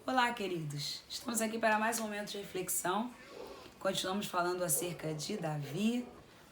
Olá, queridos. Estamos aqui para mais um momento de reflexão. Continuamos falando acerca de Davi,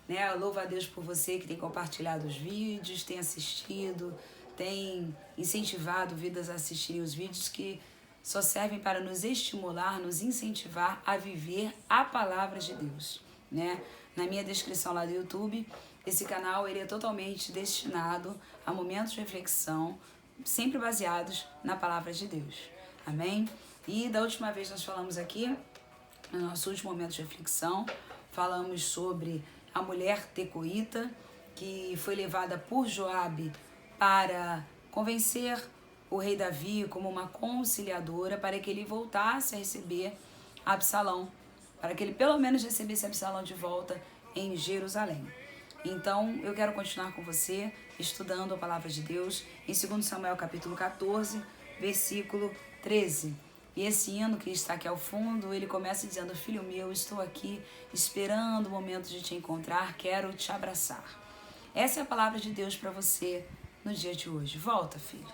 né? Eu louvo a Deus por você que tem compartilhado os vídeos, tem assistido, tem incentivado vidas a assistirem os vídeos que só servem para nos estimular, nos incentivar a viver a palavra de Deus, né? Na minha descrição lá do YouTube, esse canal ele é totalmente destinado a momentos de reflexão, sempre baseados na palavra de Deus. Amém? E da última vez nós falamos aqui, no nosso último momento de reflexão, falamos sobre a mulher tecoíta que foi levada por Joabe para convencer o rei Davi como uma conciliadora para que ele voltasse a receber Absalão, para que ele pelo menos recebesse Absalão de volta em Jerusalém. Então, eu quero continuar com você, estudando a palavra de Deus, em 2 Samuel capítulo 14, versículo 13. E esse hino que está aqui ao fundo, ele começa dizendo: Filho meu, estou aqui esperando o momento de te encontrar, quero te abraçar. Essa é a palavra de Deus para você no dia de hoje. Volta, filho.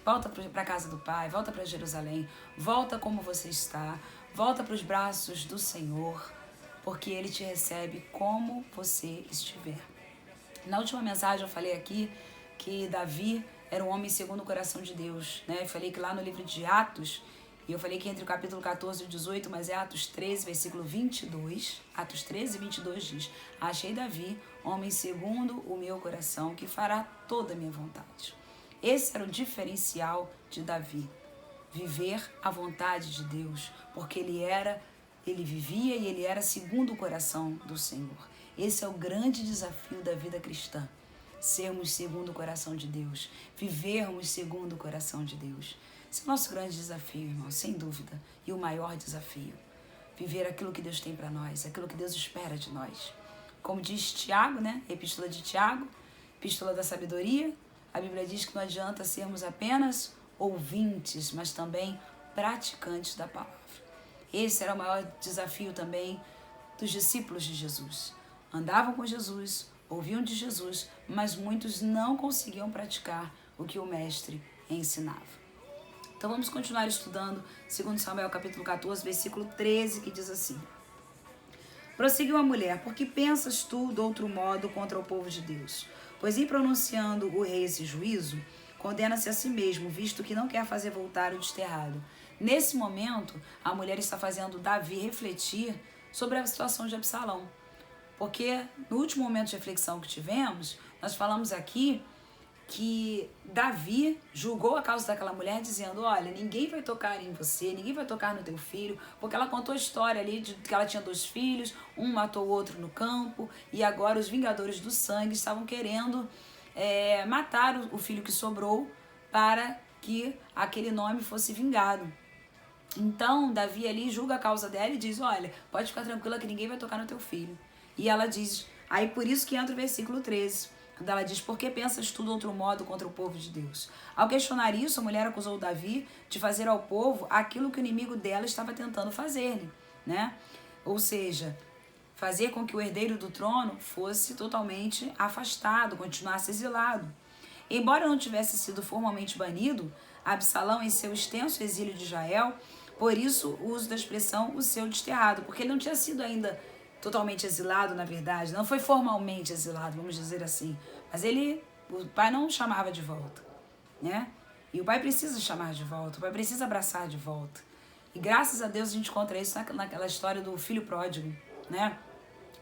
Volta para a casa do Pai, volta para Jerusalém, volta como você está, volta para os braços do Senhor, porque Ele te recebe como você estiver. Na última mensagem eu falei aqui que Davi era um homem segundo o coração de Deus, né? Eu falei que lá no livro de Atos, e eu falei que entre o capítulo 14 e 18, mas é Atos 13, versículo 22, Atos 13, 22 diz: Achei Davi, homem segundo o meu coração, que fará toda a minha vontade. Esse era o diferencial de Davi, viver a vontade de Deus, porque ele vivia e ele era segundo o coração do Senhor. Esse é o grande desafio da vida cristã, sermos segundo o coração de Deus, vivermos segundo o coração de Deus. Esse é o nosso grande desafio, irmão, sem dúvida, e o maior desafio. Viver aquilo que Deus tem para nós, aquilo que Deus espera de nós. Como diz Tiago, né? Epístola de Tiago, epístola da sabedoria, a Bíblia diz que não adianta sermos apenas ouvintes, mas também praticantes da palavra. Esse era o maior desafio também dos discípulos de Jesus. Andavam com Jesus, ouviam de Jesus, mas muitos não conseguiam praticar o que o mestre ensinava. Então vamos continuar estudando 2 Samuel capítulo 14, versículo 13, que diz assim: Prosseguiu a mulher: Por que pensas tu de outro modo contra o povo de Deus? Pois em pronunciando o rei esse juízo, condena-se a si mesmo, visto que não quer fazer voltar o desterrado. Nesse momento, a mulher está fazendo Davi refletir sobre a situação de Absalão. Porque no último momento de reflexão que tivemos, nós falamos aqui que Davi julgou a causa daquela mulher dizendo: olha, ninguém vai tocar em você, ninguém vai tocar no teu filho, porque ela contou a história ali de que ela tinha 2 filhos, um matou o outro no campo, e agora os vingadores do sangue estavam querendo matar o filho que sobrou para que aquele nome fosse vingado. Então Davi ali julga a causa dela e diz: olha, pode ficar tranquila que ninguém vai tocar no teu filho. E ela diz, aí por isso que entra o versículo 13, quando ela diz: por que pensas tu de outro modo contra o povo de Deus? Ao questionar isso, a mulher acusou Davi de fazer ao povo aquilo que o inimigo dela estava tentando fazer-lhe, né? Ou seja, fazer com que o herdeiro do trono fosse totalmente afastado, continuasse exilado. Embora não tivesse sido formalmente banido, Absalão, em seu extenso exílio de Israel, por isso o uso da expressão o seu desterrado, porque ele não tinha sido ainda totalmente exilado, na verdade, não foi formalmente exilado, vamos dizer assim, mas o pai não o chamava de volta, né? E o pai precisa chamar de volta, o pai precisa abraçar de volta. E graças a Deus a gente encontra isso naquela história do filho pródigo, né?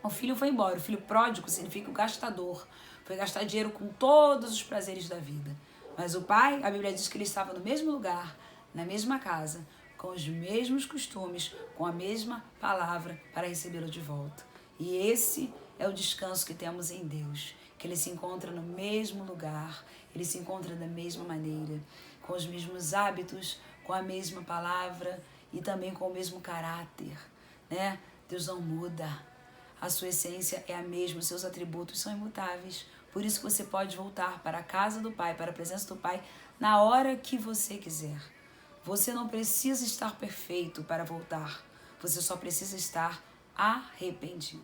O filho foi embora, o filho pródigo significa o gastador, foi gastar dinheiro com todos os prazeres da vida. Mas o pai, a Bíblia diz que ele estava no mesmo lugar, na mesma casa, com os mesmos costumes, com a mesma palavra para recebê-lo de volta. E esse é o descanso que temos em Deus, que ele se encontra no mesmo lugar, ele se encontra da mesma maneira, com os mesmos hábitos, com a mesma palavra e também com o mesmo caráter, né? Deus não muda. A sua essência é a mesma, os seus atributos são imutáveis. Por isso que você pode voltar para a casa do Pai, para a presença do Pai, na hora que você quiser. Você não precisa estar perfeito para voltar. Você só precisa estar arrependido.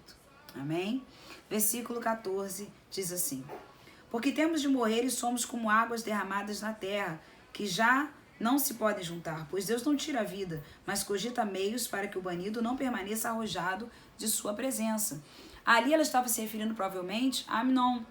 Amém? Versículo 14 diz assim: Porque temos de morrer e somos como águas derramadas na terra, que já não se podem juntar, pois Deus não tira a vida, mas cogita meios para que o banido não permaneça arrojado de sua presença. Ali ela estava se referindo provavelmente a Amnon.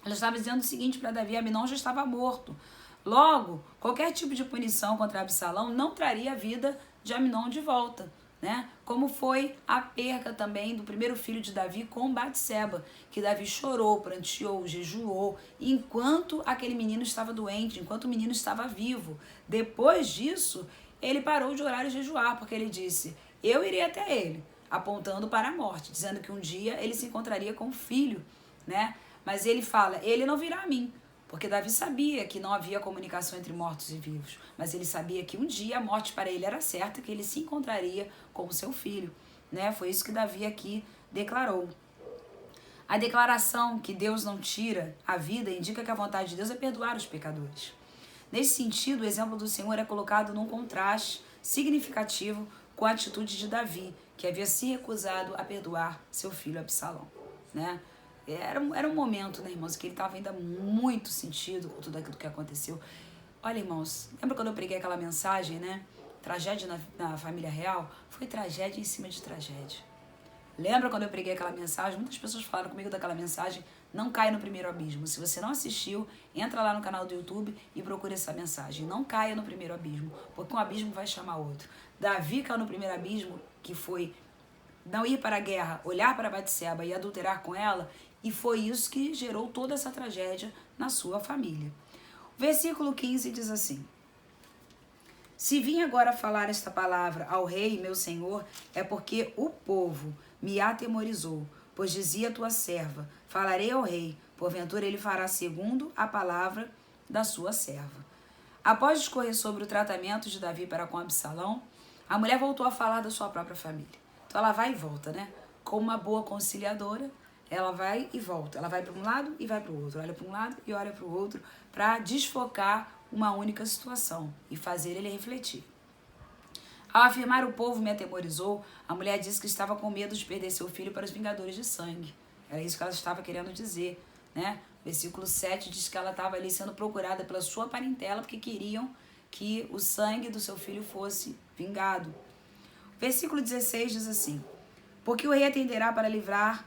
Ela estava dizendo o seguinte para Davi: Amnon já estava morto. Logo, qualquer tipo de punição contra Absalão não traria a vida de Amnon de volta, né? Como foi a perca também do primeiro filho de Davi com Batseba, que Davi chorou, pranteou, jejuou, enquanto aquele menino estava doente, enquanto o menino estava vivo. Depois disso, ele parou de orar e jejuar, porque ele disse: eu irei até ele, apontando para a morte, dizendo que um dia ele se encontraria com o filho, né? Mas ele fala: ele não virá a mim. Porque Davi sabia que não havia comunicação entre mortos e vivos, mas ele sabia que um dia a morte para ele era certa, que ele se encontraria com o seu filho, né? Foi isso que Davi aqui declarou. A declaração que Deus não tira a vida indica que a vontade de Deus é perdoar os pecadores. Nesse sentido, o exemplo do Senhor é colocado num contraste significativo com a atitude de Davi, que havia se recusado a perdoar seu filho Absalão, né? Era um momento, né, irmãos, que ele estava ainda muito sentido com tudo aquilo que aconteceu. Olha, irmãos, lembra quando eu preguei aquela mensagem, né? Tragédia na família real? Foi tragédia em cima de tragédia. Lembra quando eu preguei aquela mensagem? Muitas pessoas falaram comigo daquela mensagem. Não caia no primeiro abismo. Se você não assistiu, entra lá no canal do YouTube e procure essa mensagem. Não caia no primeiro abismo, porque um abismo vai chamar outro. Davi caiu no primeiro abismo, que foi não ir para a guerra, olhar para Batseba e adulterar com ela, e foi isso que gerou toda essa tragédia na sua família. O versículo 15 diz assim: se vim agora falar esta palavra ao rei, meu senhor, é porque o povo me atemorizou, pois dizia tua serva: falarei ao rei, porventura ele fará segundo a palavra da sua serva. Após discorrer sobre o tratamento de Davi para com Absalão, a mulher voltou a falar da sua própria família. Então ela vai e volta, né? Como uma boa conciliadora, ela vai e volta. Ela vai para um lado e vai para o outro. Olha para um lado e olha para o outro, para desfocar uma única situação e fazer ele refletir. Ao afirmar o povo me atemorizou, a mulher disse que estava com medo de perder seu filho para os vingadores de sangue. Era isso que ela estava querendo dizer, né? Versículo 7 diz que ela estava ali sendo procurada pela sua parentela porque queriam que o sangue do seu filho fosse vingado. Versículo 16 diz assim: porque o rei atenderá para livrar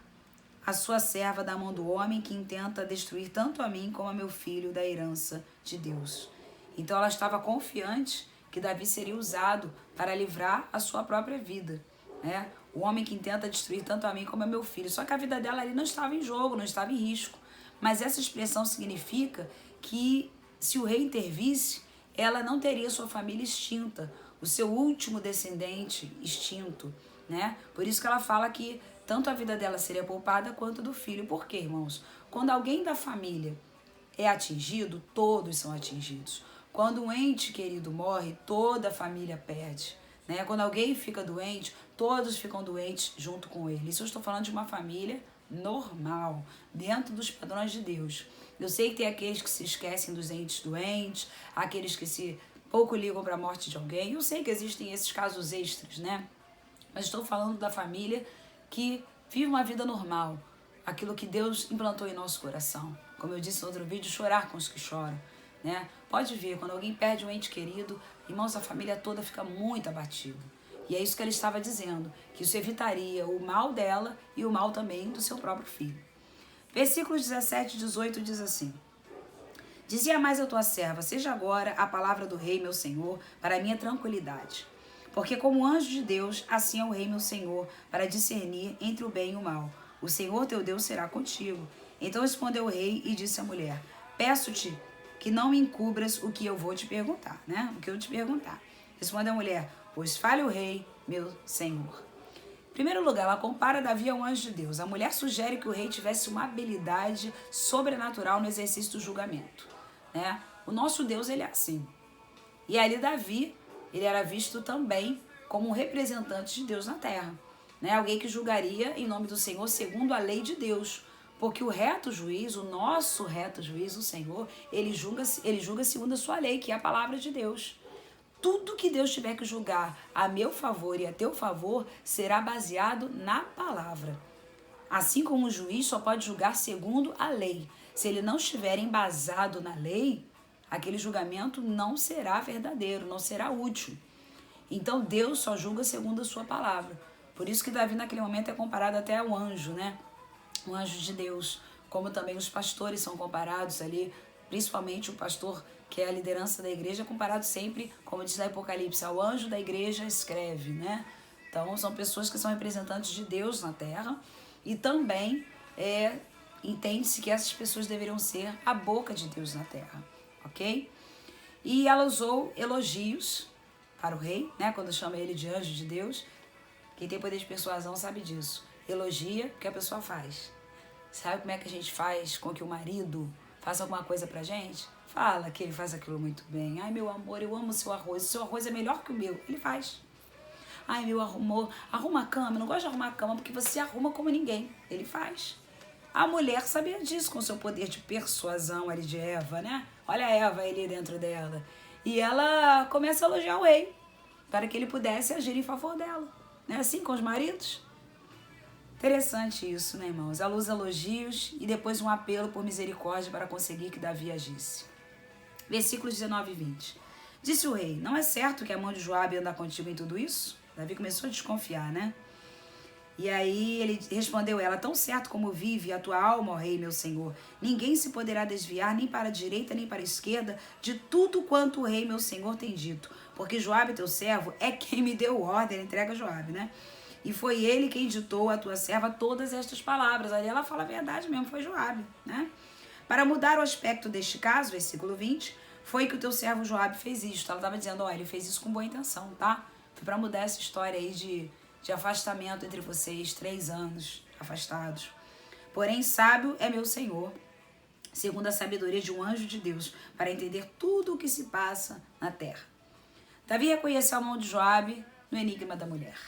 a sua serva da mão do homem que intenta destruir tanto a mim como a meu filho da herança de Deus. Então ela estava confiante que Davi seria usado para livrar a sua própria vida, né? O homem que intenta destruir tanto a mim como a meu filho. Só que a vida dela ali não estava em jogo, não estava em risco. Mas essa expressão significa que se o rei intervisse, ela não teria sua família extinta, o seu último descendente extinto, né? Por isso que ela fala que tanto a vida dela seria poupada quanto do filho. Por quê, irmãos? Quando alguém da família é atingido, todos são atingidos. Quando um ente querido morre, toda a família perde, né? Quando alguém fica doente, todos ficam doentes junto com ele. Isso eu estou falando de uma família normal, dentro dos padrões de Deus. Eu sei que tem aqueles que se esquecem dos entes doentes, aqueles que se pouco ligam para a morte de alguém. Eu sei que existem esses casos extras, né? Mas estou falando da família que vive uma vida normal, aquilo que Deus implantou em nosso coração. Como eu disse no outro vídeo, chorar com os que choram, né? Pode ver, quando alguém perde um ente querido, irmãos, a família toda fica muito abatida. E é isso que ele estava dizendo, que isso evitaria o mal dela e o mal também do seu próprio filho. Versículos 17 e 18 diz assim: dizia mais a tua serva: seja agora a palavra do rei, meu senhor, para a minha tranquilidade. Porque como anjo de Deus, assim é o rei, meu senhor, para discernir entre o bem e o mal. O Senhor teu Deus será contigo. Então respondeu o rei e disse à mulher: peço-te que não me encubras o que eu vou te perguntar, né? O que eu te perguntar. Respondeu a mulher: pois fale o rei, meu senhor. Em primeiro lugar, ela compara Davi a um anjo de Deus. A mulher sugere que o rei tivesse uma habilidade sobrenatural no exercício do julgamento, né? O nosso Deus, ele é assim. E ali Davi, ele era visto também como um representante de Deus na terra, né? Alguém que julgaria em nome do Senhor segundo a lei de Deus. Porque o reto juiz, o nosso reto juiz, o Senhor, ele julga segundo a sua lei, que é a palavra de Deus. Tudo que Deus tiver que julgar a meu favor e a teu favor será baseado na palavra. Assim como o juiz só pode julgar segundo a lei. Se ele não estiver embasado na lei, aquele julgamento não será verdadeiro, não será útil. Então Deus só julga segundo a sua palavra. Por isso que Davi naquele momento é comparado até ao anjo, né? O anjo de Deus, como também os pastores são comparados ali, principalmente o pastor que é a liderança da igreja, é comparado sempre, como diz no Apocalipse, ao anjo da igreja escreve, né? Então são pessoas que são representantes de Deus na terra e também entende-se que essas pessoas deveriam ser a boca de Deus na terra, ok? E ela usou elogios para o rei, né? Quando chama ele de anjo de Deus. Quem tem poder de persuasão sabe disso. Elogia o que a pessoa faz. Sabe como é que a gente faz com que o marido faça alguma coisa pra gente? Fala que ele faz aquilo muito bem. Ai, meu amor, eu amo o seu arroz. O seu arroz é melhor que o meu. Ele faz. Ai, meu amor, arruma a cama. Eu não gosto de arrumar a cama porque você arruma como ninguém. Ele faz. A mulher sabia disso com o seu poder de persuasão ali de Eva, né? Olha a Eva ali dentro dela. E ela começa a elogiar o rei para que ele pudesse agir em favor dela. Não é assim com os maridos? Interessante isso, né, irmãos? Ela usa elogios e depois um apelo por misericórdia para conseguir que Davi agisse. Versículos 19 e 20. Disse o rei, não é certo que a mão de Joabe anda contigo em tudo isso? Davi começou a desconfiar, né? E aí ele respondeu ela, tão certo como vive a tua alma, ó rei, meu senhor, ninguém se poderá desviar nem para a direita nem para a esquerda de tudo quanto o rei, meu senhor, tem dito. Porque Joabe, teu servo, é quem me deu ordem, entrega a Joabe, né? E foi ele quem ditou à tua serva todas estas palavras. Ali ela fala a verdade mesmo, foi Joabe, né? Para mudar o aspecto deste caso, versículo 20, foi que o teu servo Joabe fez isto. Ela estava dizendo, ó, ele fez isso com boa intenção, tá? Foi para mudar essa história aí de afastamento entre vocês, 3 anos afastados. Porém, sábio é meu Senhor, segundo a sabedoria de um anjo de Deus, para entender tudo o que se passa na terra. Davi reconheceu a mão de Joabe no enigma da mulher.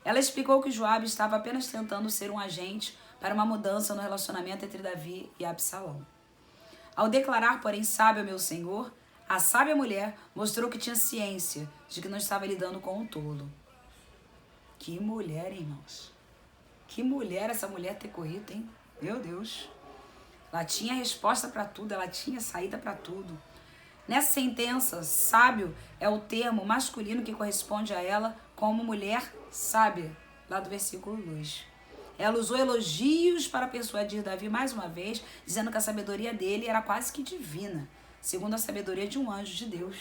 Ela explicou que Joabe estava apenas tentando ser um agente para uma mudança no relacionamento entre Davi e Absalão. Ao declarar, porém, sábio é meu senhor, a sábia mulher mostrou que tinha ciência de que não estava lidando com um tolo. Que mulher, irmãos. Que mulher essa mulher ter corrido, hein? Meu Deus. Ela tinha resposta para tudo, ela tinha saída para tudo. Nessa sentença, sábio é o termo masculino que corresponde a ela como mulher sábia, lá do versículo 2. Ela usou elogios para persuadir Davi mais uma vez, dizendo que a sabedoria dele era quase que divina, segundo a sabedoria de um anjo de Deus.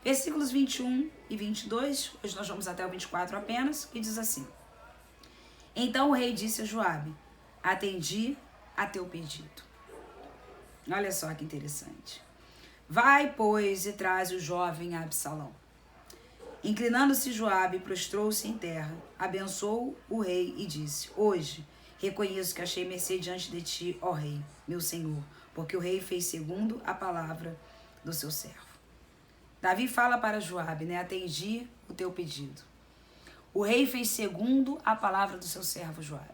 Versículos 21 e 22, hoje nós vamos até o 24 apenas, que diz assim. Então o rei disse a Joabe, atendi a teu pedido. Olha só que interessante. Vai, pois, e traz o jovem a Absalão. Inclinando-se Joabe, prostrou-se em terra, abençoou o rei e disse, hoje reconheço que achei mercê diante de ti, ó rei, meu senhor, porque o rei fez segundo a palavra do seu servo. Davi fala para Joabe, né? Atendi o teu pedido. O rei fez segundo a palavra do seu servo Joabe.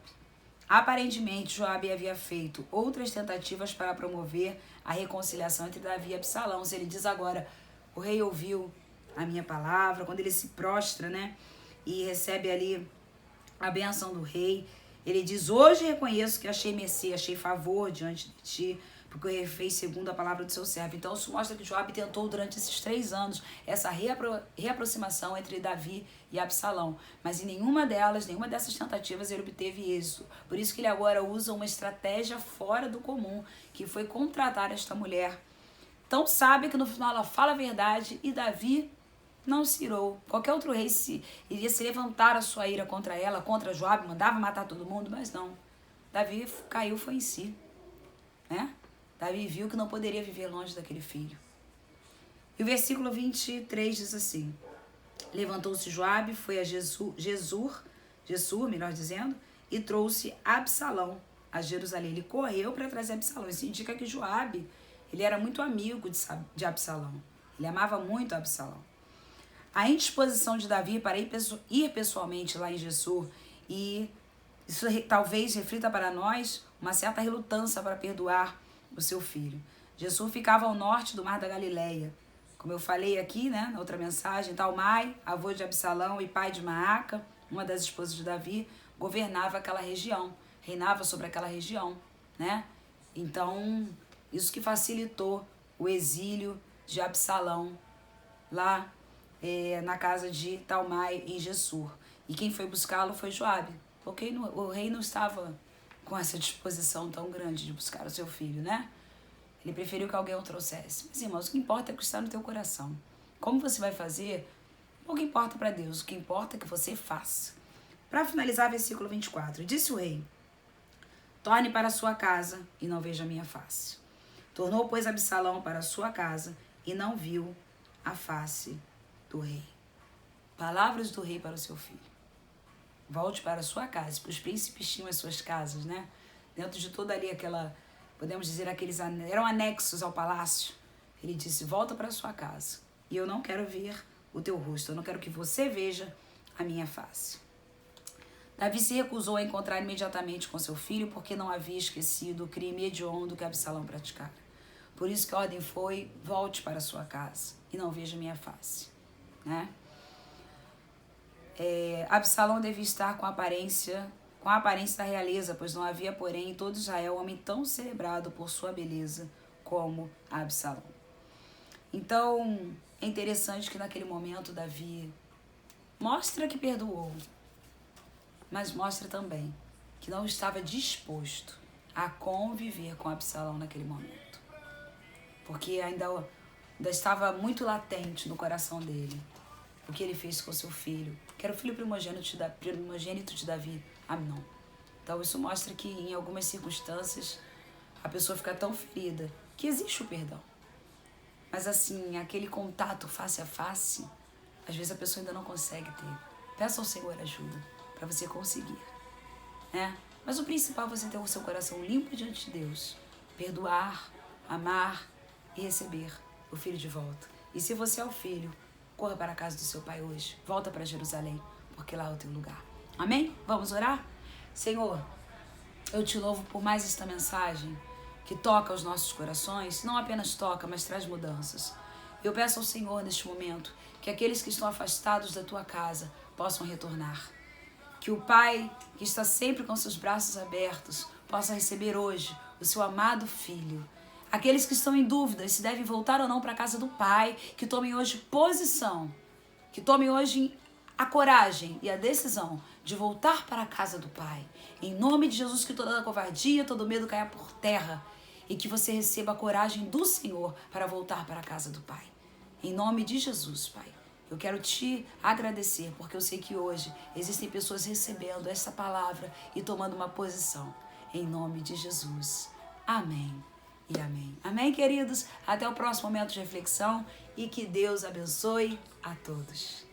Aparentemente, Joabe havia feito outras tentativas para promover a reconciliação entre Davi e Absalão. Se ele diz agora, o rei ouviu a minha palavra, quando ele se prostra, né? E recebe ali a bênção do rei, ele diz, hoje reconheço que achei mercê, achei favor diante de ti, porque o rei fez segundo a palavra do seu servo. Então isso mostra que Joabe tentou durante esses 3 anos essa reaproximação entre Davi e Absalão. Mas em nenhuma dessas tentativas ele obteve êxito. Por isso que ele agora usa uma estratégia fora do comum, que foi contratar esta mulher tão sábia que no final ela fala a verdade e Davi não se irou. Qualquer outro rei iria se levantar a sua ira contra ela, contra Joabe, mandava matar todo mundo, mas não. Davi caiu, foi em si, né? Davi viu que não poderia viver longe daquele filho. E o versículo 23 diz assim, levantou-se Joabe, foi a Gesur, melhor dizendo, e trouxe Absalão a Jerusalém. Ele correu para trazer Absalão. Isso indica que Joabe, ele era muito amigo de Absalão. Ele amava muito Absalão. A indisposição de Davi para ir pessoalmente lá em Gesur, e isso talvez reflita para nós uma certa relutância para perdoar o seu filho. Gesur ficava ao norte do Mar da Galileia. Como eu falei aqui, né, na outra mensagem, Talmai, avô de Absalão e pai de Maaca, uma das esposas de Davi, governava aquela região, reinava sobre aquela região, né? Então, isso que facilitou o exílio de Absalão lá na casa de Talmai em Gessur. E quem foi buscá-lo foi Joabe, porque o rei não estava com essa disposição tão grande de buscar o seu filho, né? Ele preferiu que alguém o trouxesse. Mas, irmãos, o que importa é o que está no teu coração. Como você vai fazer, pouco importa para Deus. O que importa é que você faça. Para finalizar, versículo 24. Disse o rei: torne para a sua casa e não veja a minha face. Tornou, pois, Absalão para a sua casa e não viu a face do rei. Palavras do rei para o seu filho. Volte para a sua casa, porque os príncipes tinham as suas casas, né? Dentro de toda ali aquela, podemos dizer, eram anexos ao palácio. Ele disse: volta para a sua casa e eu não quero ver o teu rosto, eu não quero que você veja a minha face. Davi se recusou a encontrar imediatamente com seu filho, porque não havia esquecido o crime hediondo que Absalão praticara. Por isso que a ordem foi: volte para a sua casa e não veja minha face, né? Absalão devia estar com a aparência da realeza, pois não havia, porém, em todo Israel homem tão celebrado por sua beleza como Absalão. Então, é interessante que naquele momento Davi mostra que perdoou, mas mostra também que não estava disposto a conviver com Absalão naquele momento, porque ainda estava muito latente no coração dele o que ele fez com seu filho, que era o filho primogênito de Davi, Amnon. Então isso mostra que em algumas circunstâncias a pessoa fica tão ferida que existe o perdão. Mas assim, aquele contato face a face, às vezes a pessoa ainda não consegue ter. Peça ao Senhor ajuda para você conseguir, né? Mas o principal é você ter o seu coração limpo diante de Deus, perdoar, amar e receber o filho de volta. E se você é o filho, corra para a casa do seu pai hoje. Volta para Jerusalém, porque lá é o teu lugar. Amém? Vamos orar? Senhor, eu te louvo por mais esta mensagem que toca os nossos corações. Não apenas toca, mas traz mudanças. Eu peço ao Senhor neste momento que aqueles que estão afastados da tua casa possam retornar. Que o Pai, que está sempre com seus braços abertos, possa receber hoje o seu amado Filho. Aqueles que estão em dúvida se devem voltar ou não para a casa do Pai, que tomem hoje posição, que tomem hoje a coragem e a decisão de voltar para a casa do Pai. Em nome de Jesus, que toda a covardia, todo medo caia por terra e que você receba a coragem do Senhor para voltar para a casa do Pai. Em nome de Jesus, Pai. Eu quero te agradecer, porque eu sei que hoje existem pessoas recebendo essa palavra e tomando uma posição. Em nome de Jesus. Amém. E amém. Amém, queridos? Até o próximo momento de reflexão e que Deus abençoe a todos.